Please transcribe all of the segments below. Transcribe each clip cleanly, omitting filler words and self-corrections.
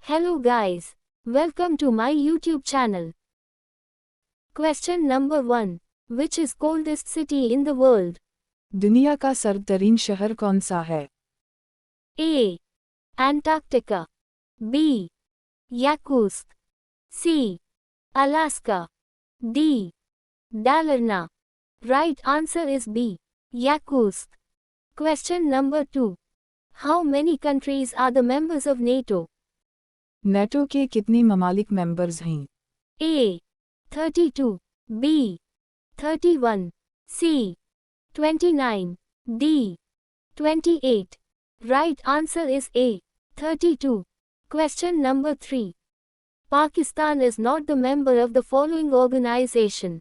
Hello guys, welcome to my YouTube channel. Question number 1. Which is coldest city in the world? दुनिया का सर्दतरीन शहर कौन सा है? A. Antarctica. B. Yakutsk. C. Alaska. D. Dalarna. Right answer is B. Yakutsk. Question number 2. How many countries are the members of NATO? NATO के कितने ममालिक members हैं? A. 32. B. 31. C. 29. D. 28. Right answer is A. 32. Question number 3. Pakistan is not the member of the following organization.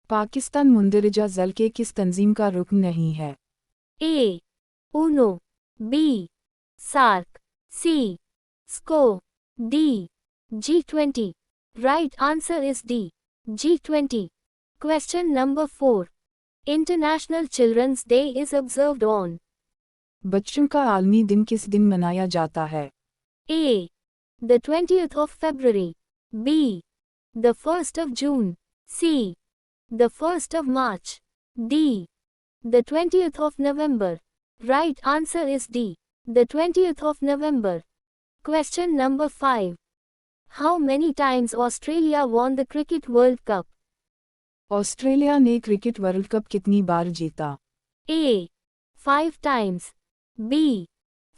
Pakistan मुंदरजा जल के किस तंजीम का रुकन नहीं है? A. UNO. B. SAARC. C. SCO. D. G20. Right answer is D. G20. Question number 4. International Children's Day is observed on. बच्चों का आलमी दिन किस दिन मनाया जाता है? A. The 20th of February. B. The 1st of June. C. The 1st of March. D. The 20th of November. Right answer is D. The 20th of November. Question number 5. How many times Australia won the Cricket World Cup? Australia ने cricket world cup कितनी बार जीता? A. 5 times. B.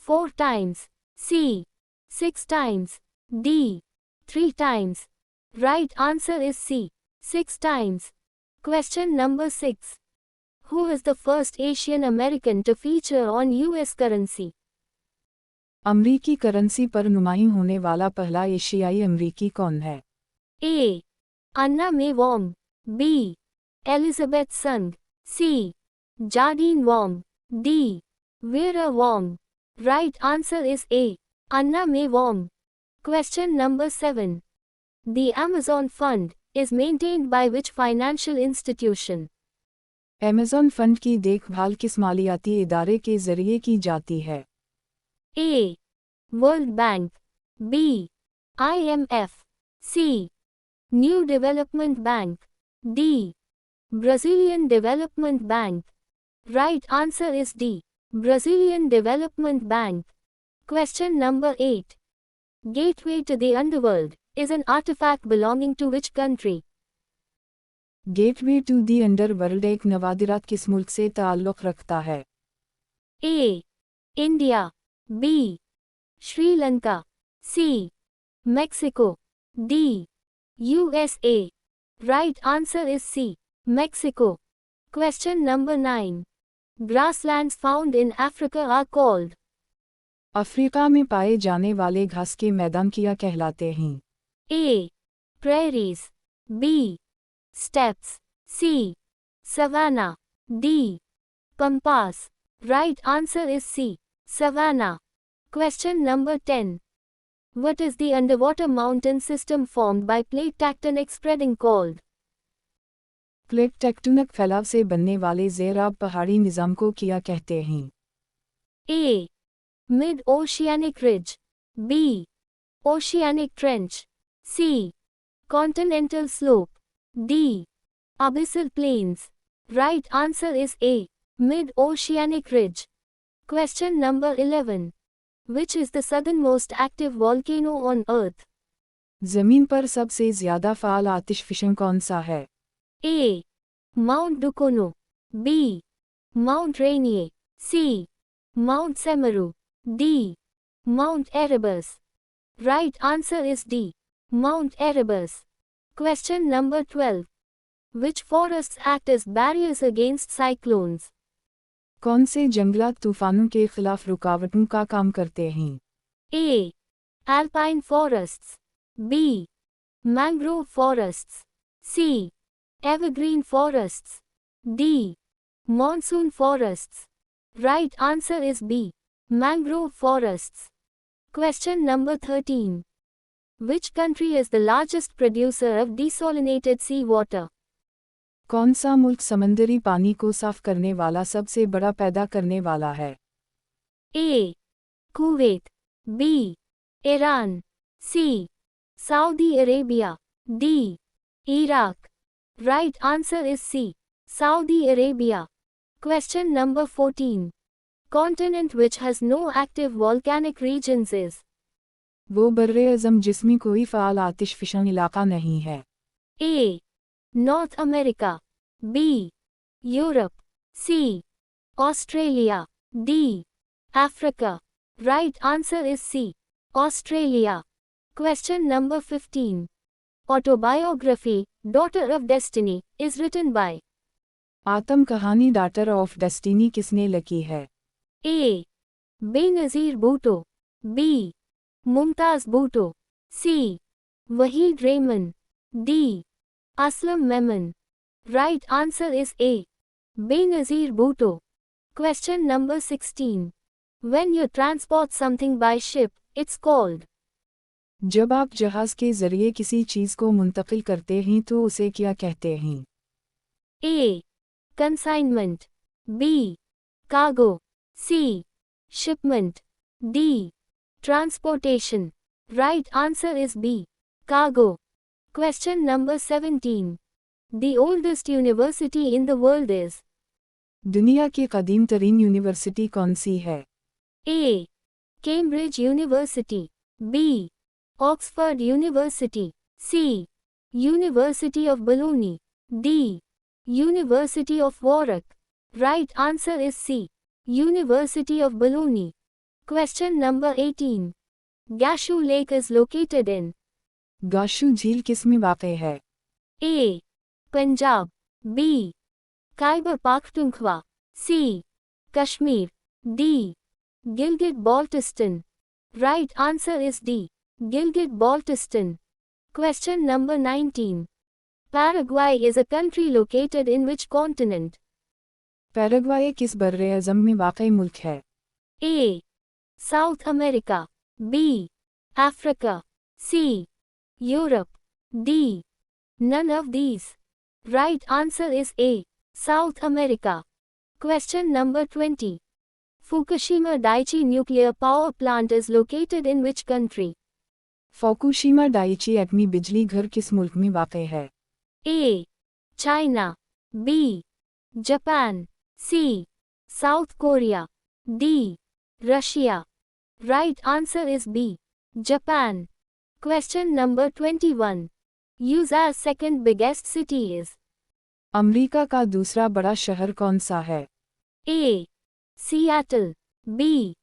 4 times. C. 6 times. D. 3 times. Right answer is C. 6 times. Question number 6. Who is the first Asian American to feature on US currency? अमरीकी currency पर नुमाई होने वाला पहला एशियाई अमरीकी कौन है? A. Anna May Wong. B. Elizabeth Sung. C. Jardine Wong. D. Vera Wong. Right answer is A. Anna May Wong. Question number 7. The Amazon Fund is maintained by which financial institution? Amazon fund की देखभाल किस मालियाती इदारे के जरिए की जाती है? A. World Bank. B. IMF. C. New Development Bank. D. Brazilian Development Bank. Right answer is D. Brazilian Development Bank. Question number 8. Gateway to the Underworld is an artifact belonging to which country? Gateway to the underworld एक नवादिरात किस मुल्क से ताल्लुक़ रखता है? A. India. B. Sri Lanka. C. Mexico. D. USA. Right answer is C. Mexico. Question number 9. Grasslands found in Africa are called. Africa में पाए जाने वाले घास के मैदान क्या कहलाते हैं? A. Prairies. B. Steppes. C. Savanna. D. Pampas. Right answer is C. Savanna. Question number 10. What is the underwater mountain system formed by plate tectonic spreading called? Plate tectonic फैलाव से बनने वाले ज़ेराब पहाड़ी निज़ाम को क्या कहते हैं? A. Mid-oceanic ridge. B. Oceanic trench. C. Continental slope. D. Abyssal plains. Right answer is A. Mid-oceanic ridge. Question number 11. Which is the southernmost active volcano on Earth? ज़मीन पर सबसे ज़्यादा फ़ाल आतिशफ़िशां कौन सा है? A. Mount Dukono. B. Mount Rainier. C. Mount Semeru. D. Mount Erebus. Right answer is D. Mount Erebus. Question number 12. Which forests act as barriers against cyclones? कौन से जंगलात तूफ़ानों के खिलाफ रुकावटों का काम करते हैं? A. Alpine forests. B. Mangrove forests. C. Evergreen forests. D. Monsoon forests. Right answer is B. Mangrove forests. Question number 13. Which country is the largest producer of desalinated seawater? कौन सा मुल्क समंदरी पानी को साफ करने वाला सबसे बड़ा पैदा करने वाला है? A. Kuwait. B. Iran. C. Saudi Arabia. D. Iraq. Right answer is C. Saudi Arabia. Question number 14. Continent which has no active volcanic regions is वो बर्रे-ए-आज़म जिसमें कोई फ़ाल आतिशफ़शा इलाका नहीं है। A. North America. B. Europe. C. Australia. D. Africa. Right answer is C. Australia. Question number 15. Autobiography, Daughter of Destiny, is written by आत्म कहानी daughter of destiny किसने लिखी है? A. Benazir Bhutto. B. Mumtaz Bhutto. C. Wahid Rehman. D. Aslam Memon. Right answer is A. Benazir Bhutto. Question number 16. When you transport something by ship, it's called जब आप जहाज़ के ज़रिए किसी चीज़ को मुंतकिल करते हैं तो उसे क्या कहते हैं? A. Consignment. B. Cargo. C. Shipment. D. Transportation. Right answer is B. Cargo. Question number 17. The oldest university in the world is दुनिया की कदीम तरीन यूनिवर्सिटी कौन सी है? A. Cambridge University. B. Oxford University. C. University of Bologna. D. University of Warwick. Right answer is C. University of Bologna. Question number 18. Gashu Lake is located in गाशू झील किस में वाक़ है? A. Punjab. B. Khyber Pakhtunkhwa. C. Kashmir. D. Gilgit-Baltistan. Right answer is D. Gilgit-Baltistan. Question number 19. Paraguay is a country located in which continent? पैराग्वाय किस बर्रे-ए-आज़म में वाक़ मुल्क है? A. South America. B. Africa. C. Europe. D. None of these. Right answer is A. South America. Question number 20. Fukushima Daiichi nuclear power plant is located in which country? Fukushima Daiichi एटमी बिजली घर किस मुल्क में वाक़ है? A. China. B. Japan. C. South Korea. D. Russia. Right answer is B. Japan. Question number 21. USA's second biggest city is अमरीका का दूसरा बड़ा शहर कौन सा है? A. Seattle. B.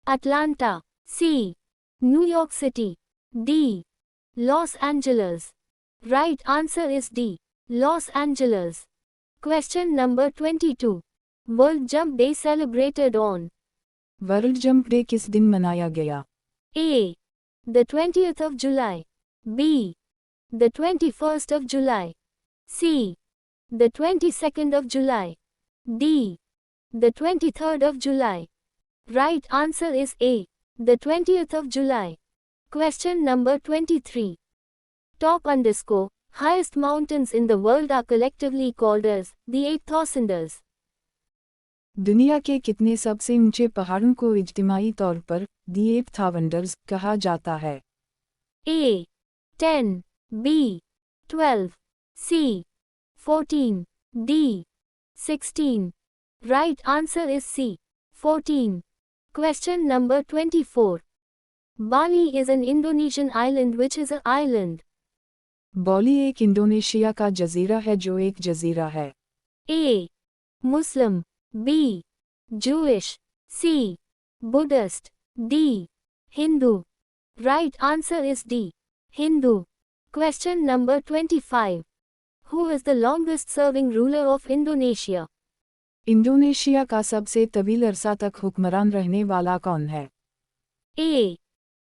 Atlanta. C. New York City. D. Los Angeles. Right answer is D. Los Angeles. Question number 22. World Jump Day celebrated on world jump day किस दिन मनाया गया? A. The 20th of July. B. The 21st of July. C. The 22nd of July. D. The 23rd of July. Right answer is A. The 20th of July. Question number 23. Top highest mountains in the world are collectively called as the Eight Thousanders. दुनिया के कितने सबसे ऊंचे पहाड़ों को इज्तिमाई तौर पर दी eight wonders कहा जाता है? A. 10. B. 12. C. 14. D. 16. Right answer is C. 14. Question number 24. Bali is an Indonesian island which is an island. बॉली एक इंडोनेशिया का जजीरा है जो एक जजीरा है। A. Muslim. B. Jewish. C. Buddhist. D. Hindu. Right answer is D. Hindu. Question number 25. Who is the longest serving ruler of Indonesia? Indonesia का सबसे तवील अरसा तक हुक्मरान रहने वाला कौन है? A.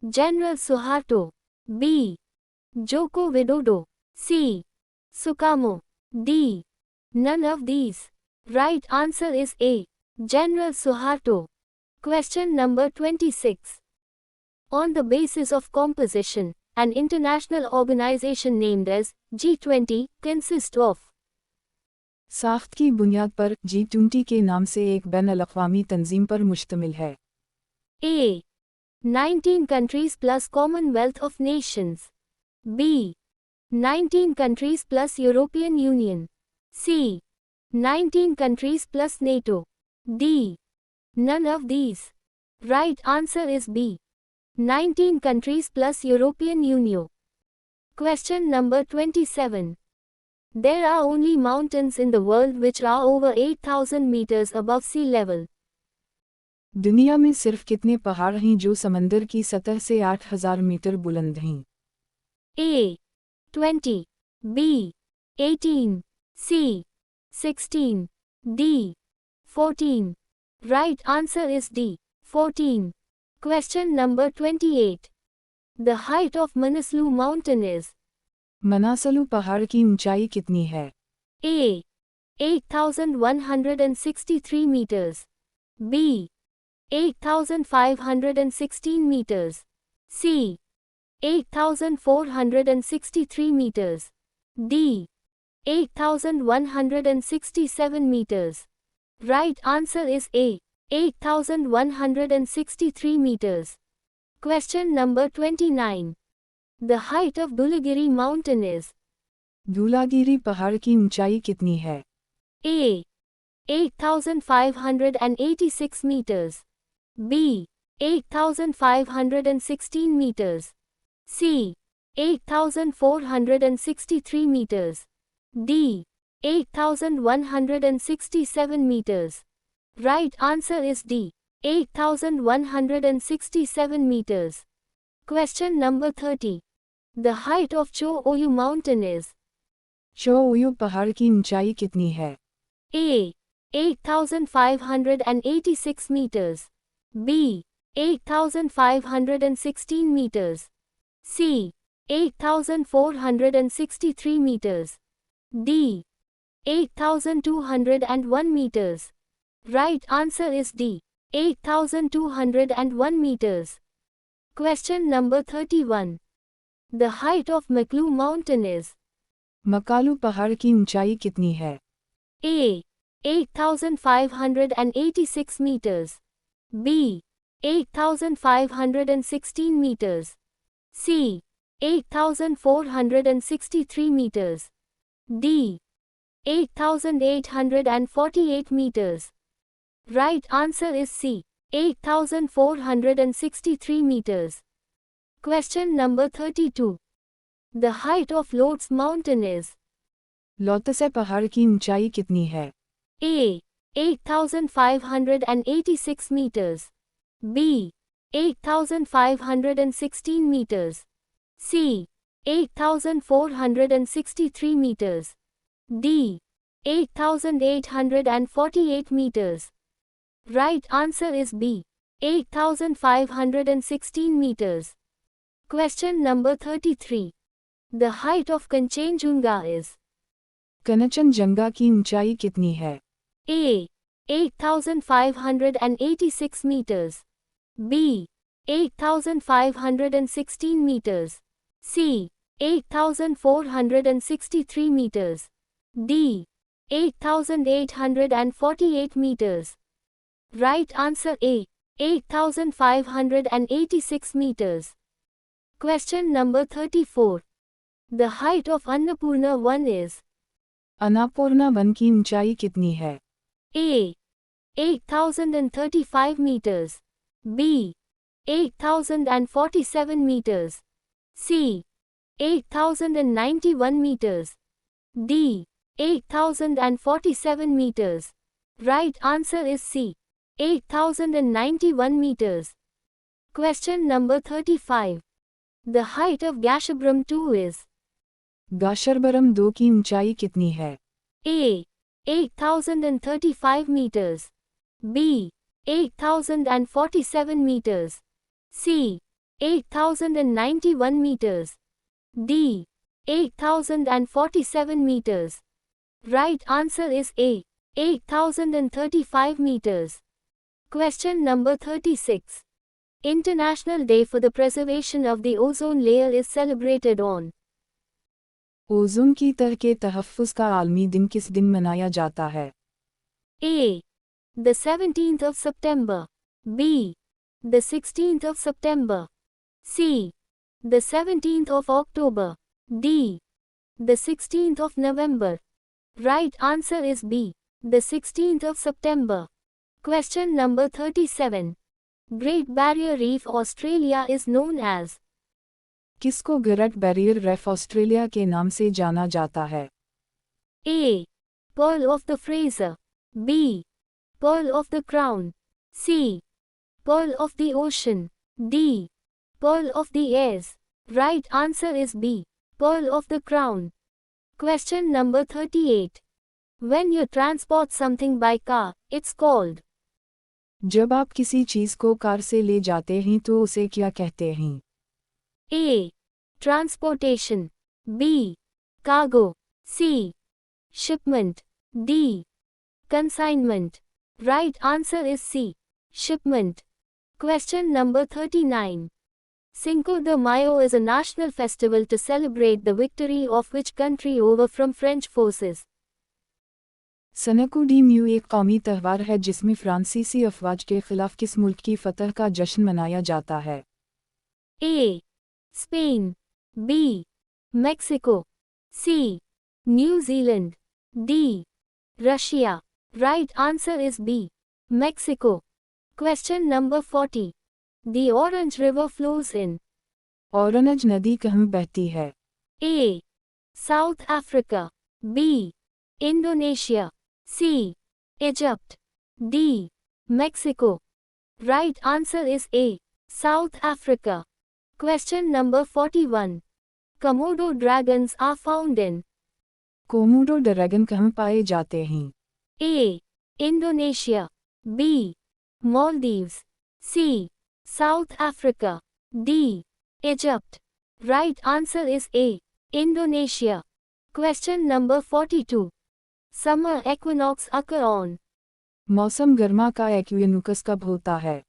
General Suharto. B. Joko Widodo. C. Sukarno. D. None of these. Right answer is A. General Suharto. Question number 26. On the basis of composition, an international organization named as G20 consists of साख्त की बुनियाद पर G20 के नाम से एक बैन-अल-अक़वामी तंजीम पर मुश्तमिल है। A. 19 countries plus Commonwealth of Nations. B. 19 countries plus European Union. C. 19 countries plus NATO. D. None of these. Right answer is B. 19 countries plus European Union. Question number 27. There are only mountains in the world which are over 8,000 meters above sea level. दुनिया में सिर्फ कितने पहाड़ हैं जो समंदर की सतह से 8,000 मीटर बुलंद हैं? A. 20. B. 18. C. 16. D. 14. Right answer is D. 14. Question number 28. The height of Manaslu mountain is Manaslu पहाड़ की ऊंचाई कितनी है? A. 8,163 meters. B. 8,516 meters. C. 8,463 meters. D. 8,167 meters. Right answer is A. 8,163 meters. Question number 29. The height of Dhulagiri mountain is धूलागिरी पहाड़ की ऊंचाई कितनी है? A. 8,586 meters. B. 8,516 meters. C. 8,463 meters. D. 8,167 meters. Right answer is D. 8,167 meters. Question number 30. The height of Cho Oyu mountain is चोओयू पहाड़ की ऊंचाई कितनी है? A. 8,586 meters. B. 8,516 meters. C. 8,463 meters. D. 8,201 meters. Right answer is D. 8,201 meters. Question number 31. The height of Maklu mountain is Makalu पहाड़ की ऊंचाई कितनी है? A. 8,586 meters. B. 8,516 meters. C. 8,463 meters. D. 8,848 meters. Right answer is C. 8,463 meters. Question number 32. The height of Lotse mountain is लोतसे पहाड़ की ऊंचाई कितनी है? A. 8,586 meters. B. 8,516 meters. C. 8,463 meters. D. 8,848 meters. Right answer is B. 8,516 meters. Question number 33. The height of Kanchenjunga is कनचनजंगा की ऊंचाई कितनी है? A. 8,586 meters. B. 8,516 meters. C. 8,463 meters. D. 8,848 meters. Right answer A. 8,586 meters. Question number 34. The height of Annapurna 1 is Annapurna one की ऊंचाई कितनी है? A. 8,035 meters. B. 8,047 meters. C. 8,091 meters. D. 8,047 meters. Right answer is C. 8,091 meters. Question number 35. The height of Gasherbrum 2 is गाशरबरम 2 की ऊंचाई कितनी है? A. 8,035 meters. B. 8,047 meters. C. 8,091 meters. D. 8,047 meters. Right answer is A. 8,035 meters. Question number 36. International Day for the Preservation of the Ozone Layer is celebrated on ozone की तह के तहफ़्फ़ुज़ का आलमी दिन किस दिन मनाया जाता है? A. The 17th of September. B. the 16th of September. C. the 17th of October. D. the 16th of November. Right answer is B. the 16th of September. Question number 37. Great Barrier Reef Australia is known as. किसको great barrier रेफ Australia के नाम से जाना जाता है? A. Pearl of the Fraser. B. Pearl of the Crown. C. Pearl of the Ocean. D. Pearl of the Airs. Right answer is B. Pearl of the Crown. Question number 38. When you transport something by car, it's called. जब आप किसी चीज़ को car से ले जाते हैं तो उसे क्या कहते हैं? A. Transportation. B. Cargo. C. Shipment. D. Consignment. Right answer is C. Shipment. Question number 39. Cinco de Mayo is a national festival to celebrate the victory of which country over from French forces? सनकू डी म्यू एक कौमी त्यौहार है जिसमें फ्रांसीसी अफवाज के खिलाफ किस मुल्क की फतह का जश्न मनाया जाता है? A. Spain. B. Mexico. C. New Zealand. D. Russia. Right answer is B. Mexico. Question number 40. The Orange River flows in. Orange नदी कहाँ बहती है? A. South Africa. B. Indonesia. C. Egypt. D. Mexico. Right answer is A. South Africa. Question number 41. Komodo dragons are found in. Komodo dragon कहाँ पाए जाते हैं? A. Indonesia. B. Maldives. C. South Africa. D. Egypt. Right answer is A. Indonesia. Question number 42. Summer equinox occur on. मौसम गर्मा का एक्विनोक्स कब होता है?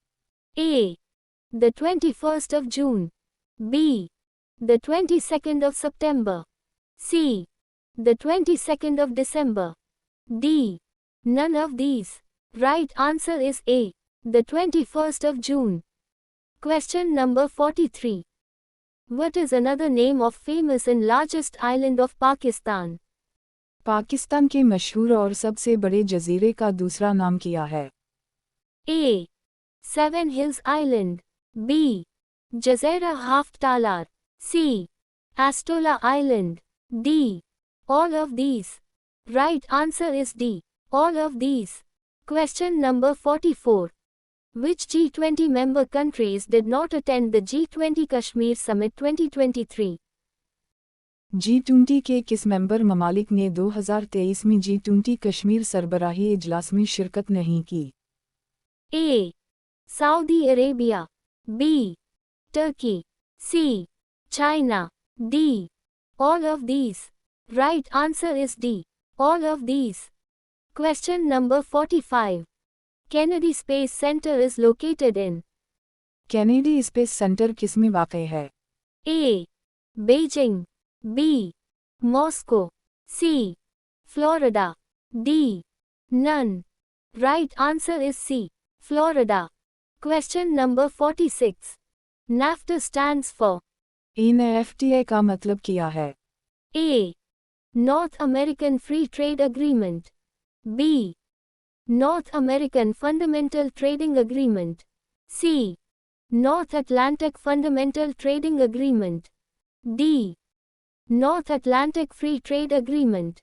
A. the 21st of June. B. the 22nd of September. C. the 22nd of December. D. none of these. Right answer is A. the 21st of June. Question number 43. What is another name of famous and largest island of Pakistan? Pakistan के मशहूर और सबसे बड़े जजीरे का दूसरा नाम क्या है? A. Seven Hills Island. B. Jazeera Half Talar. C. Astola Island. D. all of these. Right answer is D. all of these. Question number 44. Which G20 member countries did not attend the G20 Kashmir Summit 2023? G20 के किस member ममालिक ने 2023 में G20 Kashmir सरबराही इजलास में शिरकत नहीं की? A. Saudi Arabia. B. Turkey. C. China. D. all of these. Right answer is D. all of these. Question number 45. Kennedy Space Center is located in. Kennedy space centre किस में वाक़ है? A. Beijing. B. Moscow. C. Florida. D. none. Right answer is C. Florida. Question number 46. NAFTA stands for. NAFTA का मतलब क्या है? A. North American Free Trade Agreement. B. North American Fundamental Trading Agreement. C. North Atlantic Fundamental Trading Agreement. D. North Atlantic Free Trade Agreement.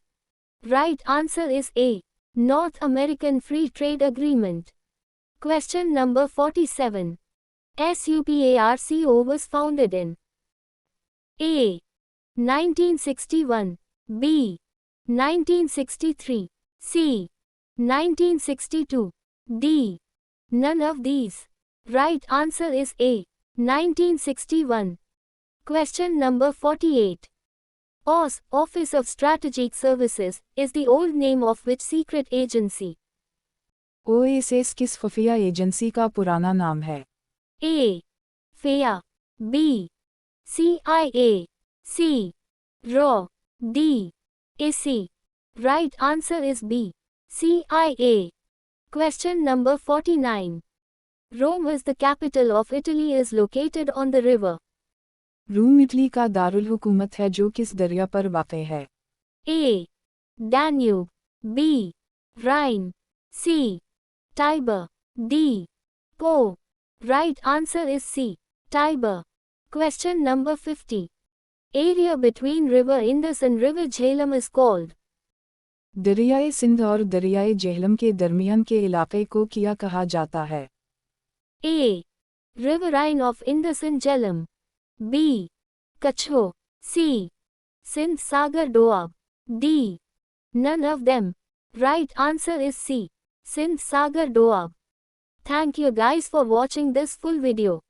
Right answer is A. North American Free Trade Agreement. Question number 47. SUPARCO was founded in. A. 1961. B. 1963. C. 1962. D. none of these. Right answer is A. 1961. Question number 48. OSS, Office of Strategic Services, is the old name of which secret agency? OSS किस खुफिया agency का पुराना नाम है? A. FEA. B. CIA. C. RAW. D. ISI. Right answer is B. CIA. Question number 49. Rome is the capital of Italy is located on the river. Room Italy का दारुल हुकूमत है जो किस दरिया पर वाक़ है? A. Danube. B. Rhine. C. Tiber. D. Po. Right answer is C. Tiber. Question number 50. Area between river Indus and river Jhelum is called. दरियाए Sindh और दरियाए जेहलम के दरमियान के इलाके को क्या कहा जाता है? A. Riverine of Indus and Jhelum. B. Kachho. C. Sindh Sagar Doab. D. None of them. Right answer is C. Sindh Sagar Doab. Thank you guys for watching this full video.